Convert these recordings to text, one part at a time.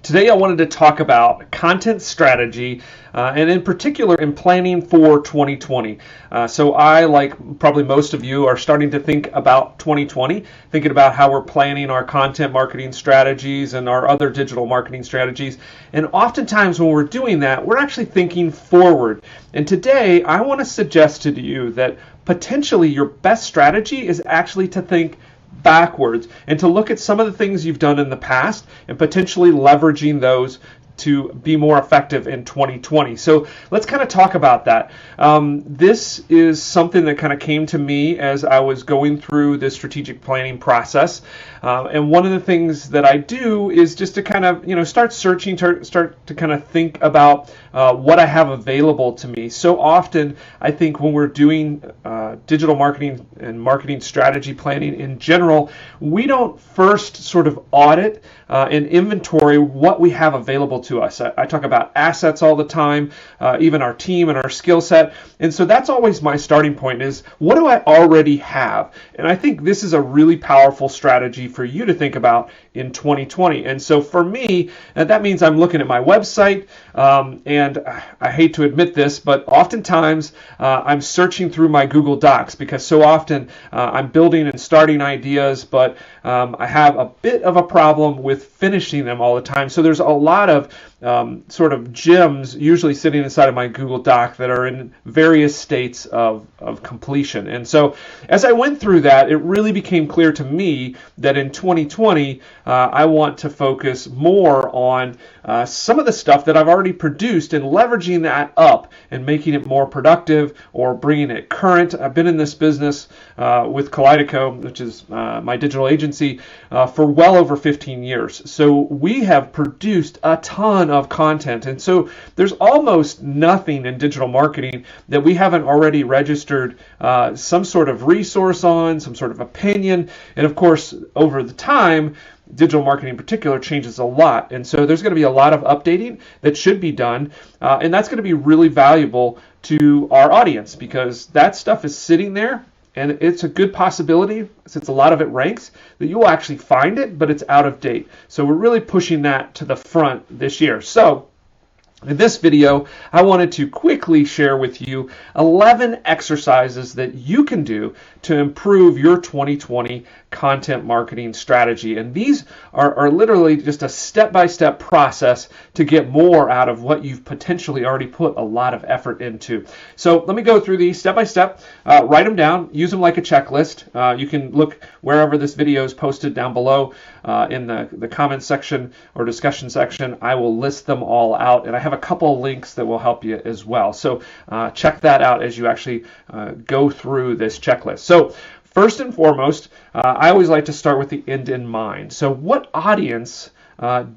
Today I wanted to talk about content strategy and in particular in planning for 2020. So I, like probably most of you, are starting to think about 2020, thinking about how we're planning our content marketing strategies and our other digital marketing strategies. And oftentimes when we're doing that, we're actually thinking forward. And today I want to suggest to you that potentially your best strategy is actually to think backwards and to look at some of the things you've done in the past and potentially leveraging those to be more effective in 2020. So let's kind of talk about that. This is something that kind of came to me as I was going through this strategic planning process. And one of the things that I do is just to kind of, start searching, start to kind of think about what I have available to me. So often, I think when we're doing digital marketing and marketing strategy planning in general, we don't first sort of audit and inventory what we have available to us. I talk about assets all the time, even our team and our skill set. And so that's always my starting point is, what do I already have? And I think this is a really powerful strategy for you to think about in 2020. And so for me, that means I'm looking at my website, and I hate to admit this, but oftentimes I'm searching through my Google Docs because so often I'm building and starting ideas, but I have a bit of a problem with finishing them all the time. So there's a lot of sort of gems usually sitting inside of my Google Doc that are in various states of completion. And so as I went through that, it really became clear to me that in 2020, I want to focus more on some of the stuff that I've already produced and leveraging that up and making it more productive or bringing it current. I've been in this business with Kaleidico, which is my digital agency, for well over 15 years. So we have produced a ton of content. And so there's almost nothing in digital marketing that we haven't already registered some sort of resource on, some sort of opinion. And of course, over the time, digital marketing in particular changes a lot. And so there's going to be a lot of updating that should be done. And that's going to be really valuable to our audience because that stuff is sitting there. And it's a good possibility, since a lot of it ranks, that you will actually find it, but it's out of date. So we're really pushing that to the front this year. So in this video, I wanted to quickly share with you 11 exercises that you can do to improve your 2020 content marketing strategy. And these are literally just a step-by-step process to get more out of what you've potentially already put a lot of effort into. So let me go through these step-by-step, write them down, use them like a checklist. You can look wherever this video is posted down below in the comments section or discussion section. I will list them all out, and I have a couple of links that will help you as well. So check that out as you actually go through this checklist. So first and foremost, I always like to start with the end in mind. So what audience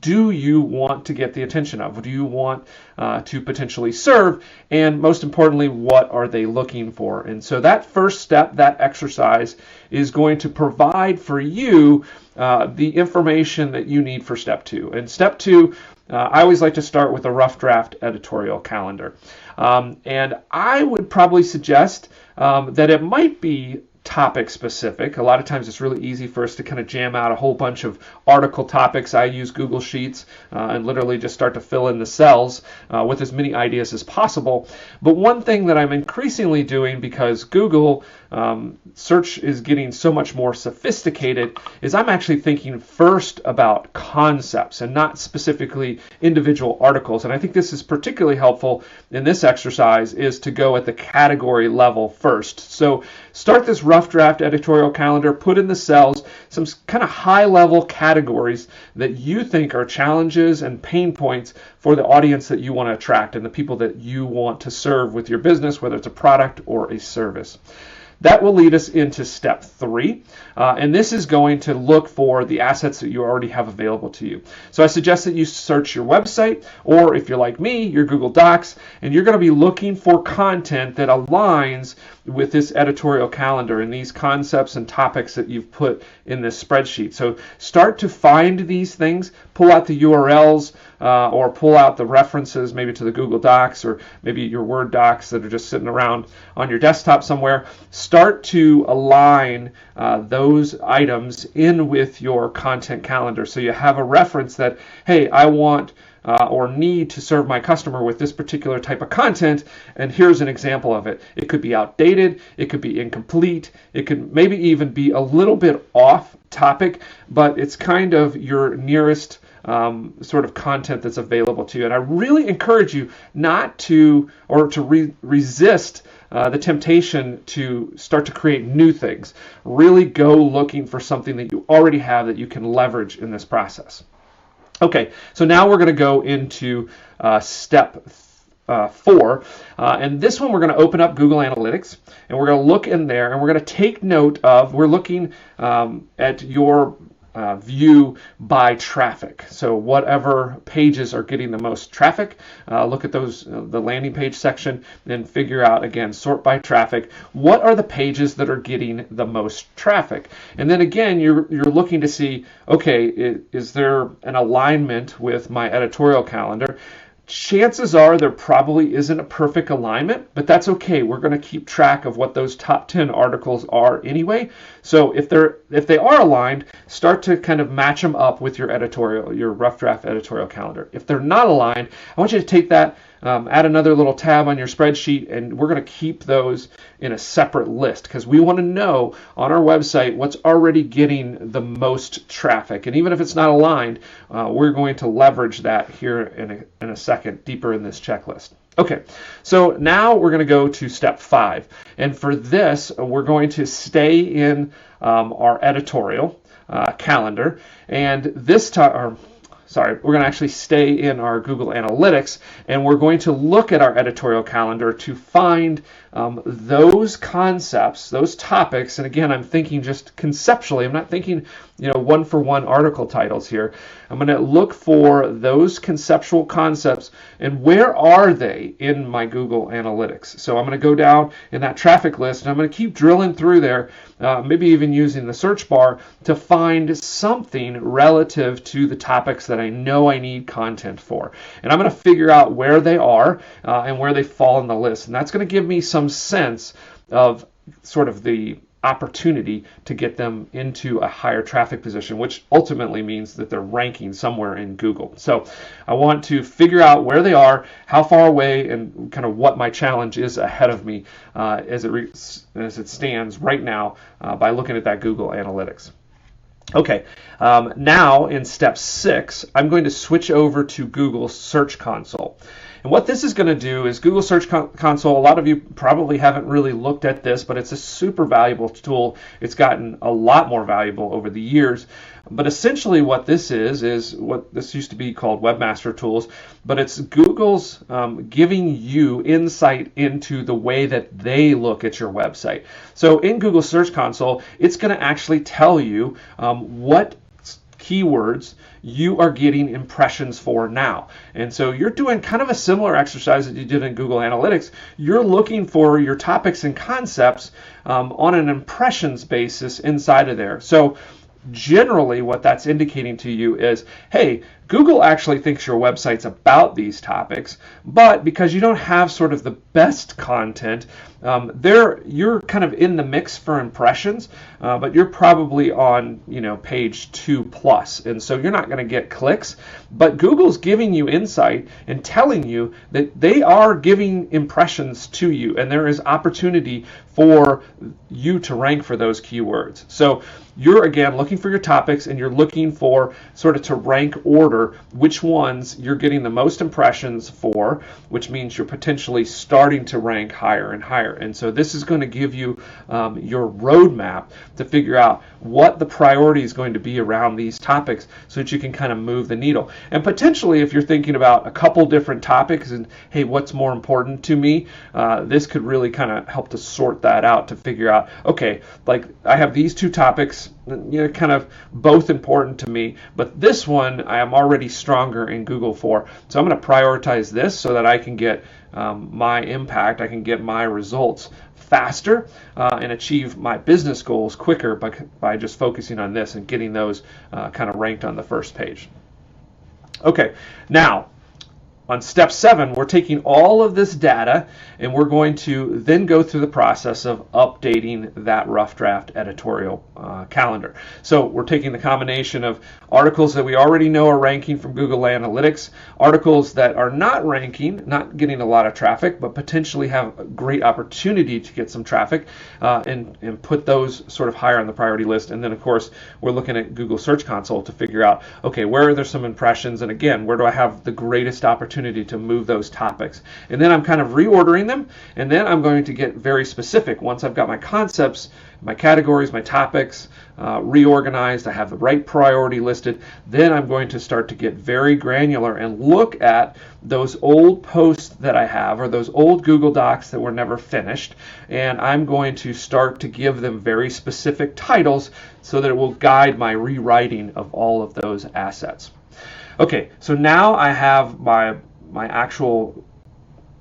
do you want to get the attention of? Do you want to potentially serve? And most importantly, what are they looking for? And so that first step, that exercise, is going to provide for you the information that you need for step two. And step two, I always like to start with a rough draft editorial calendar. And I would probably suggest that it might be topic specific. A lot of times it's really easy for us to kind of jam out a whole bunch of article topics. I use Google Sheets and literally just start to fill in the cells with as many ideas as possible. But one thing that I'm increasingly doing, because Google search is getting so much more sophisticated, is I'm actually thinking first about concepts and not specifically individual articles. And I think this is particularly helpful in this exercise, is to go at the category level first. So start this rough draft editorial calendar, put in the cells some kind of high-level categories that you think are challenges and pain points for the audience that you want to attract and the people that you want to serve with your business, whether it's a product or a service. That will lead us into step three, and this is going to look for the assets that you already have available to you. So I suggest that you search your website, or if you're like me, your Google Docs, and you're going to be looking for content that aligns with this editorial calendar and these concepts and topics that you've put in this spreadsheet. So start to find these things, pull out the URLs, or pull out the references maybe to the Google Docs or maybe your Word docs that are just sitting around on your desktop somewhere. start to align those items in with your content calendar. So you have a reference that, hey, I want or need to serve my customer with this particular type of content, and here's an example of it. It could be outdated, it could be incomplete, it could maybe even be a little bit off topic, but it's kind of your nearest sort of content that's available to you. And I really encourage you not to, or to resist the temptation to start to create new things. Really go looking for something that you already have that you can leverage in this process. Okay, so now we're going to go into step 4, and this one we're going to open up Google Analytics, and we're going to look in there, and we're going to take note of, we're looking at your view by traffic. So whatever pages are getting the most traffic, look at those, the landing page section, and figure out, again, sort by traffic. What are the pages that are getting the most traffic? And then again, you're looking to see, okay, is there an alignment with my editorial calendar? Chances are there probably isn't a perfect alignment, but that's okay. We're going to keep track of what those top 10 articles are anyway. So if they are aligned, start to kind of match them up with your rough draft editorial calendar. If they're not aligned, I want you to take that, add another little tab on your spreadsheet, and we're going to keep those in a separate list because we want to know on our website what's already getting the most traffic. And even if it's not aligned, we're going to leverage that here in a second, deeper in this checklist. Okay, so now we're going to go to step 5. And for this, we're going to stay in our editorial calendar. And this time, we're going to actually stay in our Google Analytics, and we're going to look at our editorial calendar to find those concepts, those topics. And again, I'm thinking just conceptually. I'm not thinking, one-for-one article titles here. I'm going to look for those conceptual concepts, and where are they in my Google Analytics? So I'm going to go down in that traffic list, and I'm going to keep drilling through there, maybe even using the search bar to find something relative to the topics that I know I need content for. And I'm going to figure out where they are and where they fall in the list. And that's going to give me some sense of sort of the opportunity to get them into a higher traffic position, which ultimately means that they're ranking somewhere in Google. So I want to figure out where they are, how far away, and kind of what my challenge is ahead of me as it stands right now by looking at that Google Analytics. Okay, now in step 6, I'm going to switch over to Google Search Console. And what this is going to do is Google Search Console, a lot of you probably haven't really looked at this, but it's a super valuable tool. It's gotten a lot more valuable over the years. But essentially what this is what this used to be called Webmaster Tools, but it's Google's giving you insight into the way that they look at your website. So in Google Search Console, it's going to actually tell you what keywords you are getting impressions for now. And so you're doing kind of a similar exercise that you did in Google Analytics. You're looking for your topics and concepts on an impressions basis inside of there. So generally what that's indicating to you is, hey, Google actually thinks your website's about these topics, but because you don't have sort of the best content, you're kind of in the mix for impressions, but you're probably on page 2+, and so you're not going to get clicks. But Google's giving you insight and telling you that they are giving impressions to you, and there is opportunity for you to rank for those keywords. So you're again looking for your topics, and you're looking for sort of to rank order which ones you're getting the most impressions for, which means you're potentially starting to rank higher and higher. And so this is going to give you your roadmap to figure out what the priority is going to be around these topics so that you can kind of move the needle. And potentially if you're thinking about a couple different topics and, hey, what's more important to me, this could really kind of help to sort that out to figure out, okay, like I have these two topics, kind of both important to me, but this one I am already stronger in Google for. So I'm going to prioritize this so that I can get my impact, I can get my results faster and achieve my business goals quicker by just focusing on this and getting those kind of ranked on the first page. Okay, now on step 7, we're taking all of this data and we're going to then go through the process of updating that rough draft editorial calendar. So we're taking the combination of articles that we already know are ranking from Google Analytics, articles that are not ranking, not getting a lot of traffic, but potentially have a great opportunity to get some traffic, and put those sort of higher on the priority list. And then, of course, we're looking at Google Search Console to figure out, okay, where are there some impressions? And again, where do I have the greatest opportunity to move those topics? And then I'm kind of reordering them, and then I'm going to get very specific. Once I've got my concepts, my categories, my topics reorganized, I have the right priority listed, then I'm going to start to get very granular and look at those old posts that I have, or those old Google Docs that were never finished, and I'm going to start to give them very specific titles so that it will guide my rewriting of all of those assets. Okay, so now I have my actual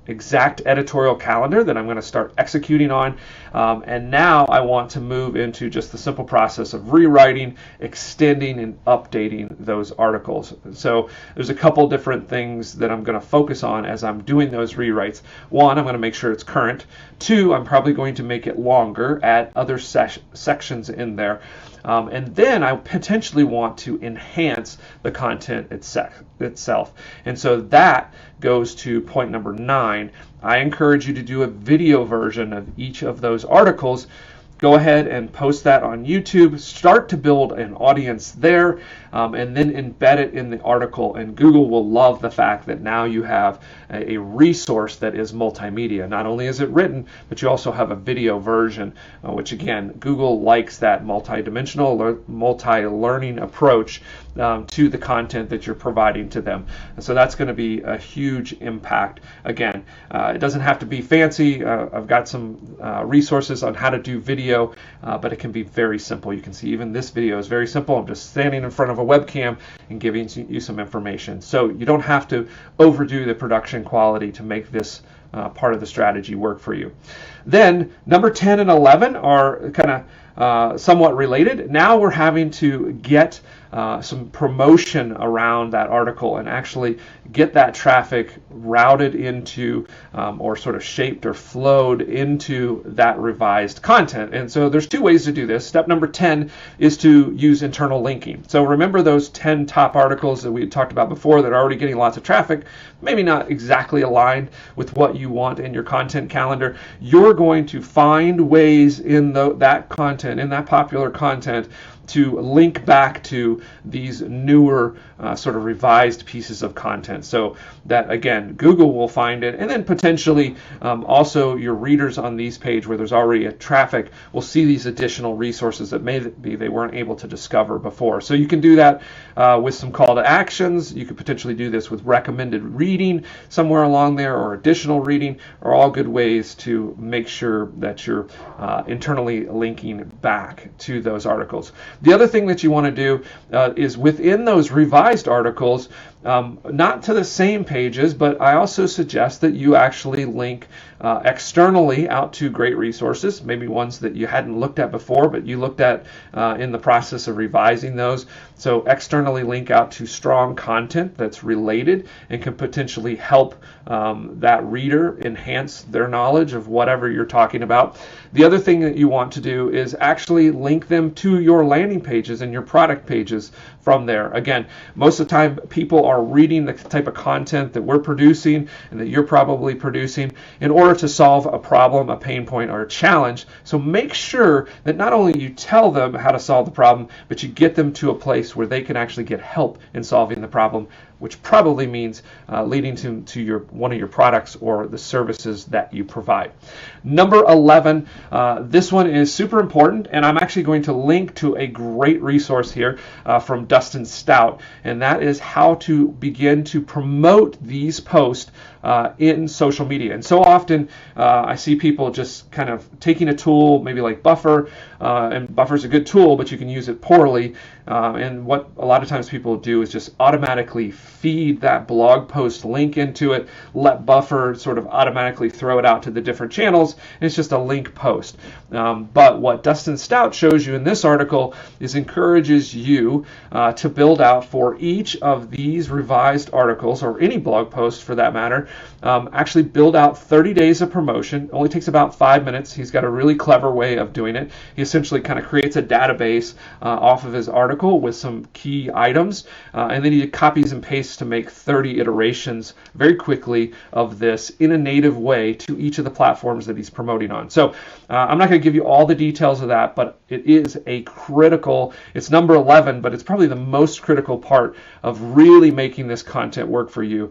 exact editorial calendar that I'm going to start executing on, and now I want to move into just the simple process of rewriting, extending, and updating those articles. So there's a couple different things that I'm going to focus on as I'm doing those rewrites. One, I'm going to make sure it's current. Two, I'm probably going to make it longer, add other sections in there. And then I potentially want to enhance the content itself. And so that goes to point number 9. I encourage you to do a video version of each of those articles. Go ahead and post that on YouTube. Start to build an audience there, and then embed it in the article. And Google will love the fact that now you have a resource that is multimedia. Not only is it written, but you also have a video version, which again, Google likes that multi-dimensional, multi-learning approach to the content that you're providing to them. And so that's going to be a huge impact. Again, it doesn't have to be fancy. I've got some resources on how to do video, but it can be very simple. You can see even this video is very simple. I'm just standing in front of a webcam and giving you some information. So you don't have to overdo the production quality to make this part of the strategy work for you. Then number 10 and 11 are kind of somewhat related. Now we're having to get some promotion around that article and actually get that traffic routed into or sort of shaped or flowed into that revised content. And so there's 2 ways to do this. Step number 10 is to use internal linking. So remember those 10 top articles that we had talked about before that are already getting lots of traffic, maybe not exactly aligned with what you want in your content calendar. You're going to find ways in that content, in that popular content, to link back to these newer sort of revised pieces of content, so that again Google will find it, and then potentially also your readers on these pages where there's already a traffic will see these additional resources that maybe they weren't able to discover before. So you can do that with some call to actions. You could potentially do this with recommended reading somewhere along there, or additional reading, are all good ways to make sure that you're internally linking back to those articles. The other thing that you want to do is within those revised articles, not to the same pages, but I also suggest that you actually link externally out to great resources, maybe ones that you hadn't looked at before, but you looked at in the process of revising those. So externally link out to strong content that's related and can potentially help that reader enhance their knowledge of whatever you're talking about. The other thing that you want to do is actually link them to your landing pages and your product pages from there. Again, most of the time people are reading the type of content that we're producing and that you're probably producing in order to solve a problem, a pain point, or a challenge. So make sure that not only you tell them how to solve the problem, but you get them to a place where they can actually get help in solving the problem, which probably means leading to one of your products or the services that you provide. Number 11, this one is super important, and I'm actually going to link to a great resource here from Dustin Stout, and that is how to begin to promote these posts in social media. And so often I see people just kind of taking a tool, maybe like Buffer, and Buffer's a good tool, but you can use it poorly. And what a lot of times people do is just automatically feed that blog post link into it, let Buffer sort of automatically throw it out to the different channels, and it's just a link post. But what Dustin Stout shows you in this article is encourages you to build out for each of these revised articles, or any blog post for that matter, actually build out 30 days of promotion. It only takes about 5 minutes. He's got a really clever way of doing it. He essentially kind of creates a database off of his article with some key items, and then he copies and pastes to make 30 iterations very quickly of this in a native way to each of the platforms that he's promoting on. So I'm not going to give you all the details of that, but it is a critical, it's number 11, but it's probably the most critical part of really making this content work for you,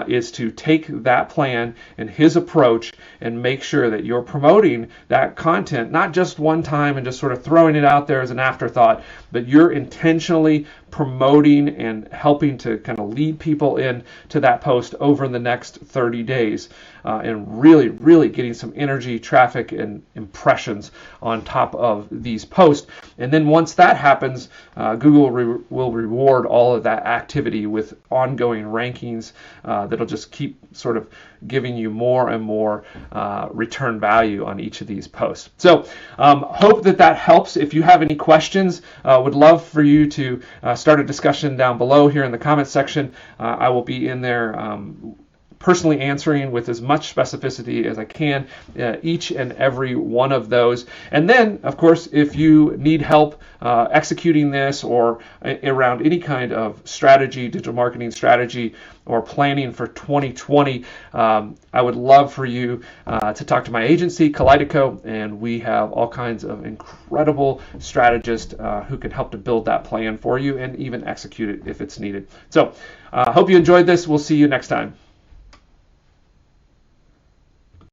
is to take that plan and his approach and make sure that you're promoting that content, not just one time and just sort of throwing it out there as an afterthought, but you're intentionally promoting and helping to kind of lead people in to that post over the next 30 days, and really getting some energy, traffic, and impressions on top of these posts. And then once that happens, Google will reward all of that activity with ongoing rankings that'll just keep sort of giving you more and more return value on each of these posts. So hope that helps. If you have any questions, would love for you to start a discussion down below here in the comments section. I will be in there personally answering with as much specificity as I can each and every one of those. And then, of course, if you need help executing this or around any kind of strategy, digital marketing strategy, or planning for 2020, I would love for you to talk to my agency, Kaleidico, and we have all kinds of incredible strategists who can help to build that plan for you and even execute it if it's needed. So, hope you enjoyed this. We'll see you next time.